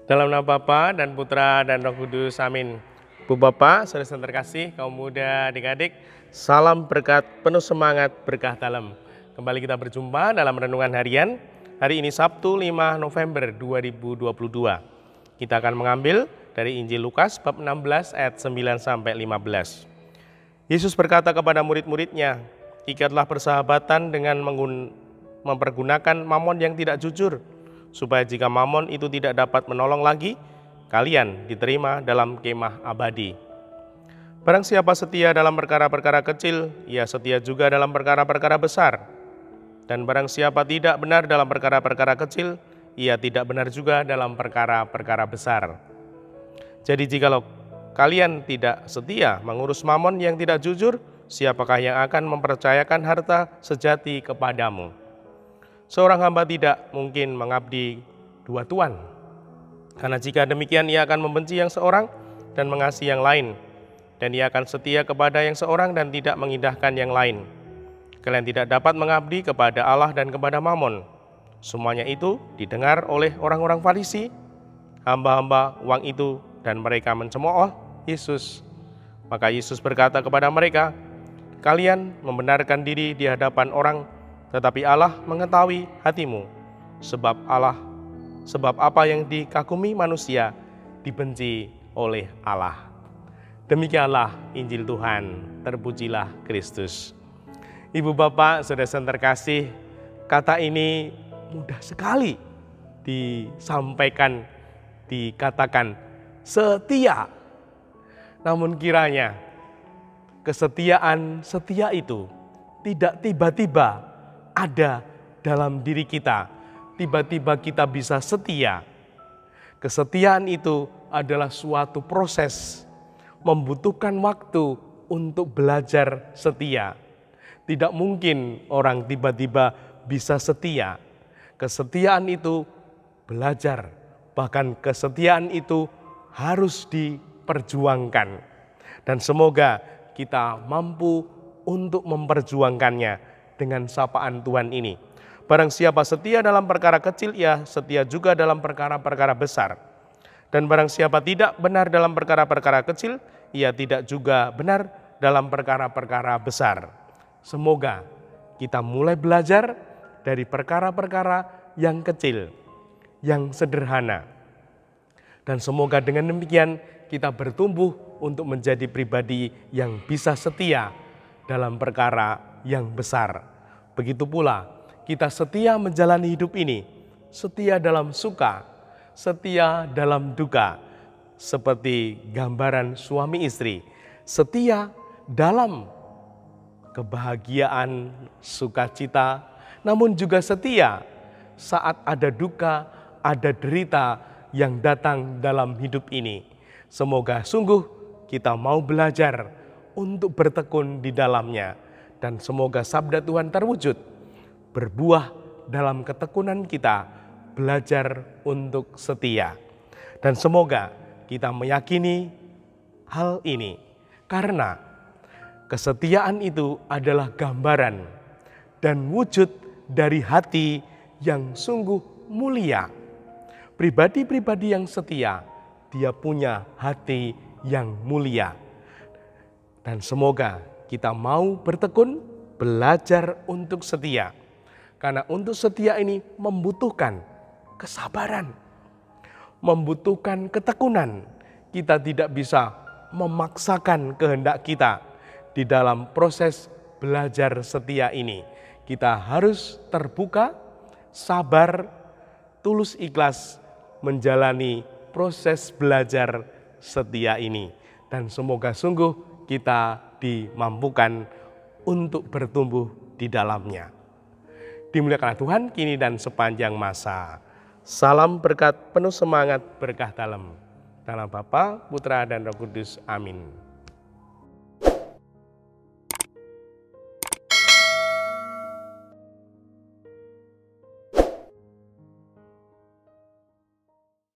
Dalam nama Bapa dan Putra dan Roh Kudus, amin. Bu Bapak, saudara-saudara terkasih, kaum muda, adik-adik, salam berkat, penuh semangat, berkah dalam. Kembali kita berjumpa dalam renungan harian. Hari ini Sabtu 5 November 2022. Kita akan mengambil dari Injil Lukas bab 16 ayat 9 sampai 15. Yesus berkata kepada murid-muridnya, "Ikatlah persahabatan dengan mempergunakan mamon yang tidak jujur, supaya jika mamon itu tidak dapat menolong lagi, kalian diterima dalam kemah abadi. Barang siapa setia dalam perkara-perkara kecil, ia setia juga dalam perkara-perkara besar. Dan barang siapa tidak benar dalam perkara-perkara kecil, ia tidak benar juga dalam perkara-perkara besar. Jadi jikalau kalian tidak setia mengurus mamon yang tidak jujur, siapakah yang akan mempercayakan harta sejati kepadamu? Seorang hamba tidak mungkin mengabdi dua tuan, karena jika demikian ia akan membenci yang seorang dan mengasihi yang lain, dan ia akan setia kepada yang seorang dan tidak mengindahkan yang lain. Kalian tidak dapat mengabdi kepada Allah dan kepada mamon." Semuanya itu didengar oleh orang-orang Farisi, hamba-hamba uang itu, dan mereka mencemooh Yesus. Maka Yesus berkata kepada mereka, "Kalian membenarkan diri di hadapan orang, tetapi Allah mengetahui hatimu, sebab apa yang dikagumi manusia dibenci oleh Allah." Demikianlah Injil Tuhan, terpujilah Kristus. Ibu bapak, saudara-saudara terkasih, kata ini mudah sekali disampaikan, dikatakan setia. Namun kiranya kesetiaan setia itu tidak tiba-tiba ada dalam diri kita, tiba-tiba kita bisa setia. Kesetiaan itu adalah suatu proses, membutuhkan waktu untuk belajar setia. Tidak mungkin orang tiba-tiba bisa setia. Kesetiaan itu belajar, bahkan kesetiaan itu harus diperjuangkan. Dan semoga kita mampu untuk memperjuangkannya dengan sapaan Tuhan ini. Barang siapa setia dalam perkara kecil, ia setia juga dalam perkara-perkara besar. Dan barang siapa tidak benar dalam perkara-perkara kecil, ia tidak juga benar dalam perkara-perkara besar. Semoga kita mulai belajar dari perkara-perkara yang kecil, yang sederhana. Dan semoga dengan demikian kita bertumbuh untuk menjadi pribadi yang bisa setia dalam perkara yang besar. Begitu pula kita setia menjalani hidup ini, setia dalam suka, setia dalam duka, seperti gambaran suami istri, setia dalam kebahagiaan, sukacita, namun juga setia saat ada duka, ada derita yang datang dalam hidup ini. Semoga sungguh kita mau belajar untuk bertekun di dalamnya, dan semoga sabda Tuhan terwujud, berbuah dalam ketekunan kita, belajar untuk setia. Dan semoga kita meyakini hal ini, karena kesetiaan itu adalah gambaran dan wujud dari hati yang sungguh mulia. Pribadi-pribadi yang setia, dia punya hati yang mulia. Dan semoga kita mau bertekun, belajar untuk setia. Karena untuk setia ini membutuhkan kesabaran, membutuhkan ketekunan. Kita tidak bisa memaksakan kehendak kita di dalam proses belajar setia ini. Kita harus terbuka, sabar, tulus ikhlas menjalani proses belajar setia ini. Dan semoga sungguh kita dimampukan untuk bertumbuh di dalamnya. Dimuliakanlah Tuhan kini dan sepanjang masa. Salam berkat, penuh semangat, berkah dalam. Dalam Bapa, Putra, dan Roh Kudus. Amin.